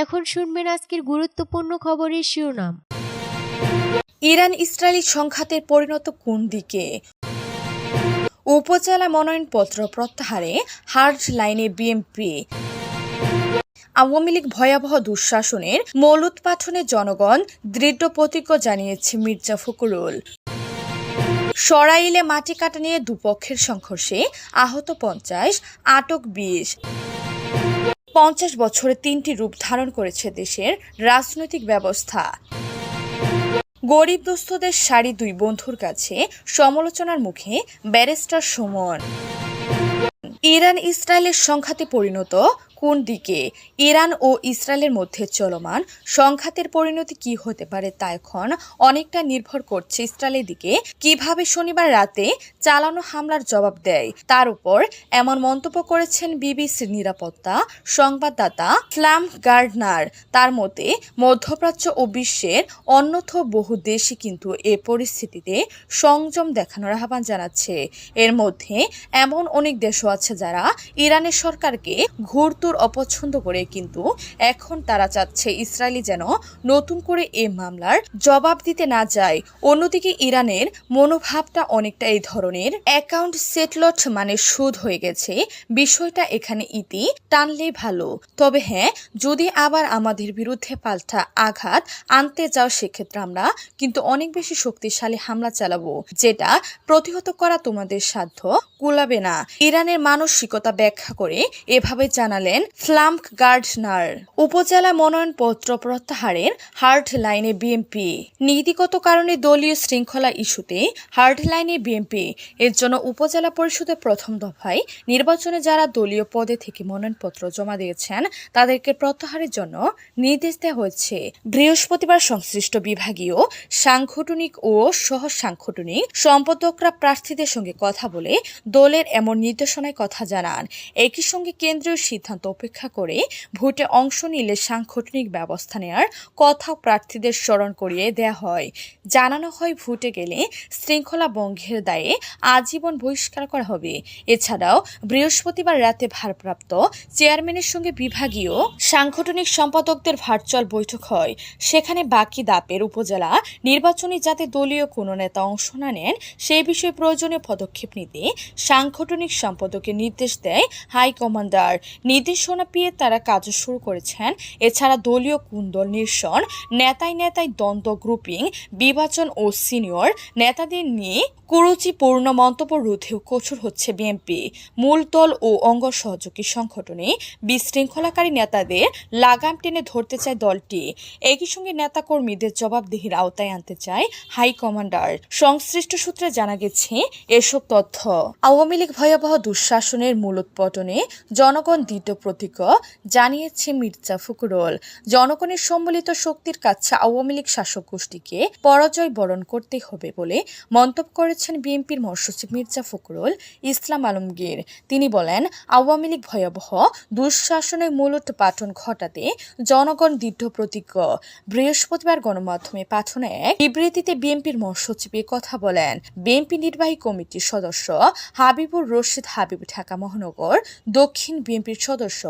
এখন শুনবেন আজকের গুরুত্বপূর্ণ খবরের শিরোনাম। ইরান ইসরায়েলি সংঘাতের পরিণত কোন দিকে? উপজেলা মনোনয়নপত্র প্রত্যাহারে হার্ড লাইনে বিএনপি। আওয়ামী লীগ ভয়াবহ দুঃশাসনের মূলোৎপাটনে জনগণ দৃঢ় প্রতিজ্ঞ জানিয়েছে মির্জা ফখরুল। সরাইলে মাটি কাটা নিয়ে দুপক্ষের সংঘর্ষে আহত 50, আটক 20। 50 বছরে 3টি রূপ ধারণ করেছে দেশের রাজনৈতিক ব্যবস্থা। গরিব দুস্থদের সারি 2 বন্ধুর কাছে সমালোচনার মুখে ব্যারিস্টার সুমন। ইরান ইসরায়েলের সংঘাতে পরিণত কোন দিকে? ইরান ও ইসরায়েলের মধ্যে চলমান সংঘাতের পরিণতি কি হতে পারে তা এখন অনেকটা নির্ভর করছে ইসরায়েলের দিকে কিভাবে শনিবার রাতে চালানো হামলার জবাব দেয় তার উপর। এমন মন্তব্য করেছেন বিবিসির নিরাপত্তা সংবাদদাতা ফ্লাম গার্ডনার। তার মতে মধ্যপ্রাচ্য ও বিশ্বের অন্যথ বহু দেশই কিন্তু এ পরিস্থিতিতে সংযম দেখানোর আহ্বান জানাচ্ছে। এর মধ্যে এমন অনেক দেশও আছে যারা ইরানের সরকারকে ঘুরতুর অপছন্দ করে, কিন্তু এখন তারা চাচ্ছে ইসরায়েলি যেন নতুন করে এ মামলার জবাব দিতে না যায়। অন্যদিকে ইরানের মনোভাবটা অনেকটা এই ধরনের, অ্যাকাউন্ট সেটলট মানে সুদ হয়ে গেছে, বিষয়টা এখানে ইতি টানলে ভালো। তবে হ্যাঁ, যদি আবার আমাদের বিরুদ্ধে পাল্টা আঘাত আনতে যাও সেক্ষেত্রে আমরা কিন্তু অনেক বেশি শক্তিশালী হামলা চালাবো, যেটা প্রতিহত করা তোমাদের সাধ্য কুলাবে না। ইরানের মানসিকতা ব্যাখ্যা করে এভাবে জানালেন ফ্লাম গার্ডনার। উপজেলা মনোনয়নপত্র প্রত্যাহারের হার্ড লাইনে বিএনপি। নীতিগত কারণে দলীয় শৃঙ্খলা ইস্যুতে হার্ড লাইনে বিএনপি। এর জন্য উপজেলা পরিষদের প্রথম দফায় নির্বাচনে যারা দলীয় পদে থেকে মনোনয়নপত্র জমা দিয়েছেন তাদেরকে প্রত্যাহারের জন্য নির্দেশ দেওয়া হয়েছে। বৃহস্পতিবার সংশ্লিষ্ট বিভাগীয় সাংগঠনিক ও সহ সাংগঠনিক সম্পাদকরা প্রার্থীদের সঙ্গে কথা বলে দলের এমন নির্দেশনায় কথা জানান। একই সঙ্গে কেন্দ্রীয় সিদ্ধান্ত অপেক্ষা করে ভোটে অংশ নিলে সাংগঠনিক ব্যবস্থা নেওয়ার কথাও প্রার্থীদের স্মরণ করিয়ে দেয়া হয়। জানানো হয় ভোটে গেলে শৃঙ্খলা ভঙ্গের দায়ে আজীবন বহিষ্কার করা হবে। এছাড়াও বৃহস্পতিবার রাতে ভারপ্রাপ্ত চেয়ারম্যানের সঙ্গে বিভাগীয় সাংগঠনিক সম্পাদকদের ভার্চুয়াল বৈঠক হয়। সেখানে বাকি দাপের উপজেলা নির্বাচনে যাতে দলীয় কোনো নেতা অংশ না নেন সেই বিষয়ে প্রয়োজনীয় পদক্ষেপ নিতে সাংগঠনিক সম্পাদকের নির্দেশ দেয় হাইকমান্ডার। নির্দেশনা পেয়ে তারা কাজ শুরু করেছেন। এছাড়া দলীয় কুন্দল নিরসন, নেতায় দ্বন্দ্ব গ্রুপিং বিভাজন ও সিনিয়র নেতাদের নিয়ে কুরুচিপূর্ণ মন্তব্য রোধেও কঠোর হচ্ছে বিএনপি। মূল দল ও অঙ্গ সহযোগী সংগঠনে বিশৃঙ্খলাকারী নেতাদের লাগাম টেনে ধরতে চায় দলটি। একই সঙ্গে নেতাকর্মীদের জবাবদিহির আওতায় আনতে চায় হাইকমান্ডার। সংশ্লিষ্ট সূত্রে জানা গেছে এসব তথ্য। আওয়ামী লীগ ভয়াবহ দুঃশাসনের মূলোৎপাটনে জনগণ দৃঢ় প্রতিজ্ঞ জানিয়েছে মির্জা ফখরুল। জনগণের সম্মিলিত শক্তির কাছে আওয়ামী লীগ শাসক গোষ্ঠীকে পরাজয় বরণ করতে হবে বলে মন্তব্য করেছেন বিএনপির মহাসচিব মির্জা ফখরুল ইসলাম আলমগীর। তিনি বলেন, আওয়ামী লীগ ভয়াবহ দুঃশাসনের মূলোৎপাটন ঘটাতে জনগণ দৃঢ় প্রতিজ্ঞ। বৃহস্পতিবার গণমাধ্যমে পাঠানো এক বিবৃতিতে বিএনপির মহাসচিব কথা বলেন। বিএনপি নির্বাহী কমিটির সদস্য হাবিবুর রশিদ হাবিব, ঢাকা মহানগর দক্ষিণ বিএনপির সদস্য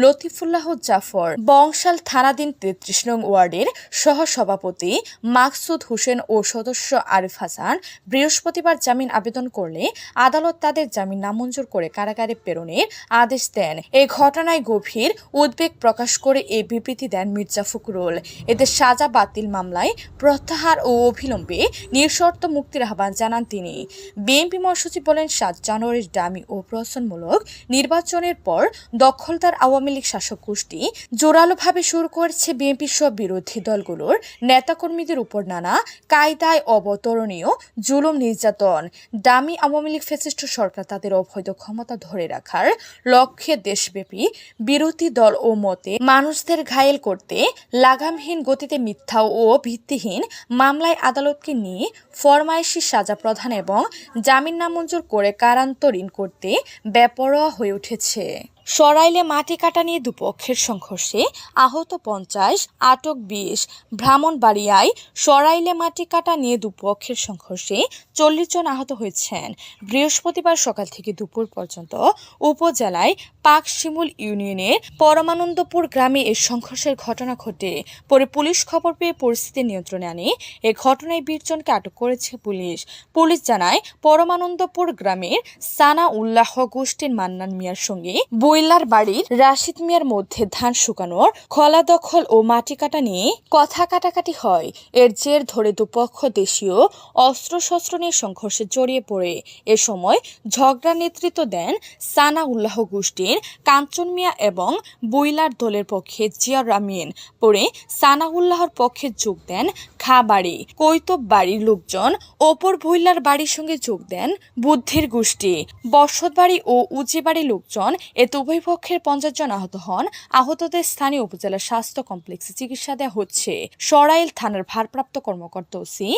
লতিফুল্লাহ জাফর, বংশাল থানাধীন 33 নং ওয়ার্ডের সহসভাপতি মাকসুদ হোসেন ও সদস্য আরিফ হাসান বৃহস্পতিবার জামিন আবেদন করলে আদালত তাদের জামিন নামঞ্জুর করে কারাগারে প্রেরণের আদেশ দেন। এই ঘটনায় গভীর উদ্বেগ প্রকাশ করে এই বিবৃতি দেন মির্জা ফখরুল। এদের সাজা বাতিল, মামলায় প্রত্যাহার ও অবিলম্বে নিঃশর্ত মুক্তির আহ্বান জানান তিনি। বিএনপি মহাসচিব বলেন, 7 জানুয়ারির ডামি ও প্রহসনমূলক নির্বাচনের পর দখলদার আওয়ামী লীগ শাসক গোষ্ঠী জোরালোভাবে শুরু করেছে বিএনপি সহ বিরোধী দলগুলোর নেতাকর্মীদের উপর নানা কায়দায় অবতরণীয় জুলুম নির্যাতন। ডামি আওয়ামী লীগ ফ্যাসিস্ট সরকার তাদের অবৈধ ক্ষমতা ধরে রাখার লক্ষ্যে দেশব্যাপী বিরোধী দল ও মতে মানুষদের ঘায়েল করতে লাগামহীন গতিতে মিথ্যা ও ভিত্তিহীন মামলায় আদালতকে নিয়ে ফরমায়েশি সাজা প্রদান এবং জামিন নামঞ্জুর করে কারান্তরীণ করতে বেপরোয়া হয়ে উঠেছে। সরাইলে মাটি কাটা নিয়ে দুপক্ষের সংঘর্ষে আহত 50, আটক 20। ব্রাহ্মণবাড়িয়ায় সরাইলে মাটি কাটা নিয়ে দুপক্ষের সংঘর্ষে 40 জন আহত হয়েছেন। বৃহস্পতিবার সকাল থেকে দুপুর পর্যন্ত উপজেলায় পাক শিমুল ইউনিয়নের পরমানন্দপুর গ্রামে এই সংঘর্ষের ঘটনা ঘটে। পরে পুলিশ খবর পেয়ে পরিস্থিতি নিয়ন্ত্রণে আনে। এ ঘটনায় 20 জনকে আটক করেছে পুলিশ। পুলিশ জানায়, পরমানন্দপুর গ্রামের সানা উল্লাহ গোষ্ঠীর মান্নান মিয়ার সঙ্গে বইলার বাড়ির রাশিদ মিয়ার মধ্যে ধান শুকানোর, খলা দখল ও মাটি কাটা নিয়ে কথা কাটাকাটি হয়। এর জের ধরে দুপক্ষ দেশীয় অস্ত্রশস্ত্র নিয়ে সংঘর্ষে জড়িয়ে পড়ে। এ সময় ঝগড়া নেতৃত্ব দেন সানা উল্লাহ গোষ্ঠীর কাঞ্চন মিয়া এবং বইলার দলের পক্ষে জিয়া রামিন। পরে সানা উল্লাহর পক্ষে যোগ দেন খাবাড়ি, কৈতব বাড়ির লোকজন। ওপর বইলার বাড়ির সঙ্গে যোগ দেন বুদ্ধির গোষ্ঠী, বসত বাড়ি ও উজিবাড়ির লোকজন। এতে উভয় পক্ষের 50 জন আহত হন। আহতদের স্থানীয় উপজেলা স্বাস্থ্য কমপ্লেক্সে চিকিৎসা দেওয়া হচ্ছে। সরাইল থানার ভারপ্রাপ্ত কর্মকর্তা ওসি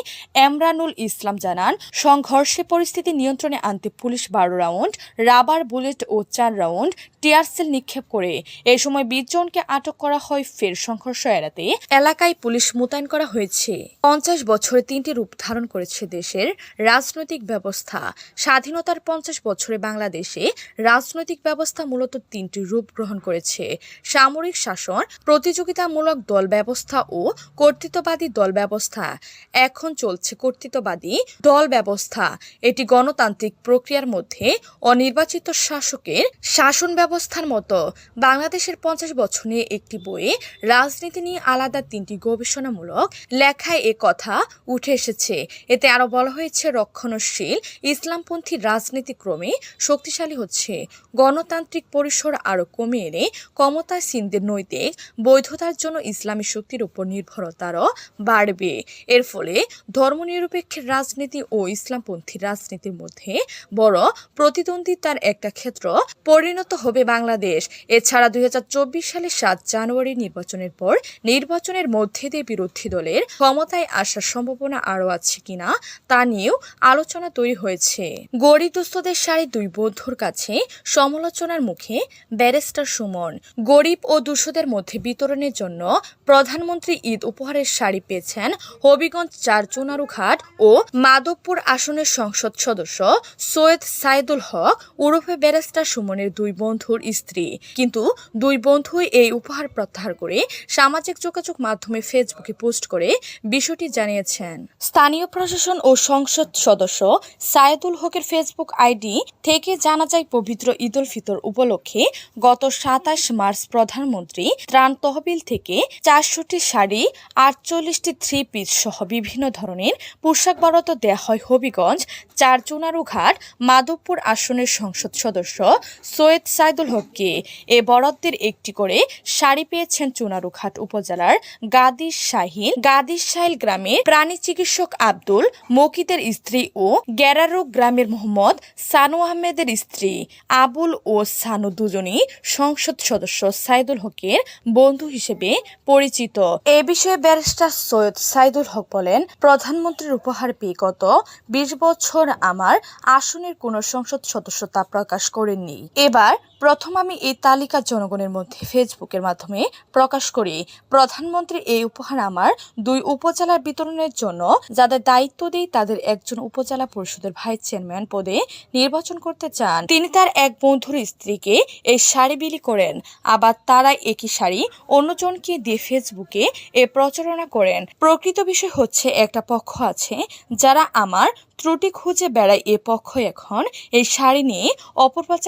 এমরানুল ইসলাম জানান, সংঘর্ষে পরিস্থিতি নিয়ন্ত্রণে আনতে পুলিশ 12 রাউন্ড রাবার বুলেট ও 4 রাউন্ড টিয়ার সেল নিক্ষেপ করে। এ সময় 20 জনকে আটক করা হয়। ফের সংঘর্ষ এড়াতে এলাকায় পুলিশ মোতায়েন করা হয়েছে। 50 বছরে 3টি রূপ ধারণ করেছে দেশের রাজনৈতিক ব্যবস্থা। স্বাধীনতার 50 বছরে বাংলাদেশে রাজনৈতিক ব্যবস্থা মূলত 3টি রূপ গ্রহণ করেছে: সামরিক শাসন, প্রতিযোগিতামূলক দল ব্যবস্থা ও কর্তৃত্ববাদী দল ব্যবস্থা। এখন চলছে কর্তৃত্ববাদী দল ব্যবস্থা। এটি গণতান্ত্রিক প্রক্রিয়ার মধ্যে অনির্বাচিত শাসকের শাসন ব্যবস্থার মতো। বাংলাদেশের 50 বছর নিয়ে একটি বইয়ে রাজনীতি নিয়ে আলাদা 3টি গবেষণামূলক লেখায় এ কথা উঠে এসেছে। এতে আরো বলা হয়েছে, রক্ষণশীল ইসলামপন্থী রাজনীতি ক্রমে শক্তিশালী হচ্ছে। গণতান্ত্রিক পরিসর আরো কমে এলে ক্ষমতাসীনদের নৈতিক বৈধতার জন্য ইসলামী শক্তির উপর নির্ভরতারও বাড়বে। এর ফলে ধর্মনিরপেক্ষের রাজনীতি ও ইসলামপন্থী রাজনীতির মধ্যে বড় প্রতিদ্বন্দ্বিতার একটা ক্ষেত্র পরিণত হবে বাংলাদেশ। এছাড়া 2024 সালের 7 জানুয়ারি নির্বাচনের পর নির্বাচনের মধ্যে দিয়ে বিরোধী দলের ক্ষমতায় আসার সম্ভাবনা আরও আছে কিনা তা নিয়েও আলোচনা তৈরি হয়েছে। গরিব দুস্থদের শাড়ি 2 বন্ধুর কাছে সমালোচনার মুখে ব্যারিস্টার সুমন। গরিব ও দুস্থদের মধ্যে বিতরণের জন্য প্রধানমন্ত্রী ঈদ উপহারের শাড়ি পেয়েছেন হবিগঞ্জ 4 চুনারুঘাট ও মাধবপুর আসনের সংসদ সদস্য সৈয়দ সাইদুল হক ওরফে ব্যারিস্টার সুমনের 2 বন্ধুর স্ত্রী। কিন্তু 2 বন্ধুই এই উপহার প্রত্যাহার করে সামাজিক যোগাযোগ মাধ্যমে ফেসবুকে পোস্ট করে বিষয়টি জানিয়েছেন। স্থানীয় প্রশাসন ও সংসদ সদস্য সাইদুল হকের ফেসবুক আইডি থেকে জানা যায়, পবিত্র ঈদ উল ফিতর উপলক্ষে গত 27 মার্চ প্রধানমন্ত্রী ত্রাণ তহবিল থেকে 400টি শাড়ি, 48টি 3 পিস সহ বিভিন্ন ধরনের পোশাক বরাদ্দ দেওয়া হয় হবিগঞ্জ 4 চুনারুঘাট মাধবপুর আসনের সংসদ সদস্য সৈয়দ সাইদুল হককে। এ বরাদ্দের একটি করে শাড়ি পেয়েছেন চুনারুঘাট উপজেলার গাদির সাহিল গ্রামের প্রাণী চিকিৎসক আব্দুল মকিদের স্ত্রী ও গেরারু গ্রামের মোহাম্মদ সানু আহমেদের স্ত্রী। আবুল ও সানু দুজনই সংসদ সদস্য সাইদুল হকের বন্ধু হিসেবে পরিচিত। এ বিষয়ে ব্যারিস্টার সৈয়দ সাইদুল হক বলেন, প্রধানমন্ত্রীর উপহার পেয়ে গত 20 বছর আমার আসনের কোনো সংসদ সদস্য তা প্রকাশ করেননি। এবার প্রথম আমি এই তালিকা জনগণের মধ্যে ফেসবুকের মাধ্যমে প্রকাশ করি। প্রধানমন্ত্রী এই উপহার আমার 2 উপজেলার বিতরণের জন্য যাদের দায়িত্ব দেই তাদের একজন উপজেলা পরিষদের ভাইস চেয়ারম্যান পদে নির্বাচন করতে চান। তিনি তার এক বন্ধুর স্ত্রীকে এই শাড়ি বিলি করেন। আবার তারা একই শাড়ি অন্যজনকে দিয়ে ফেসবুকে এ প্রচারণা করেন। প্রকৃত বিষয় হচ্ছে, একটা পক্ষ আছে যারা আমার ত্রুটি খুঁজে বেড়ায়। এ পক্ষ এখন এই শাড়ি নিয়ে অপপ্রচার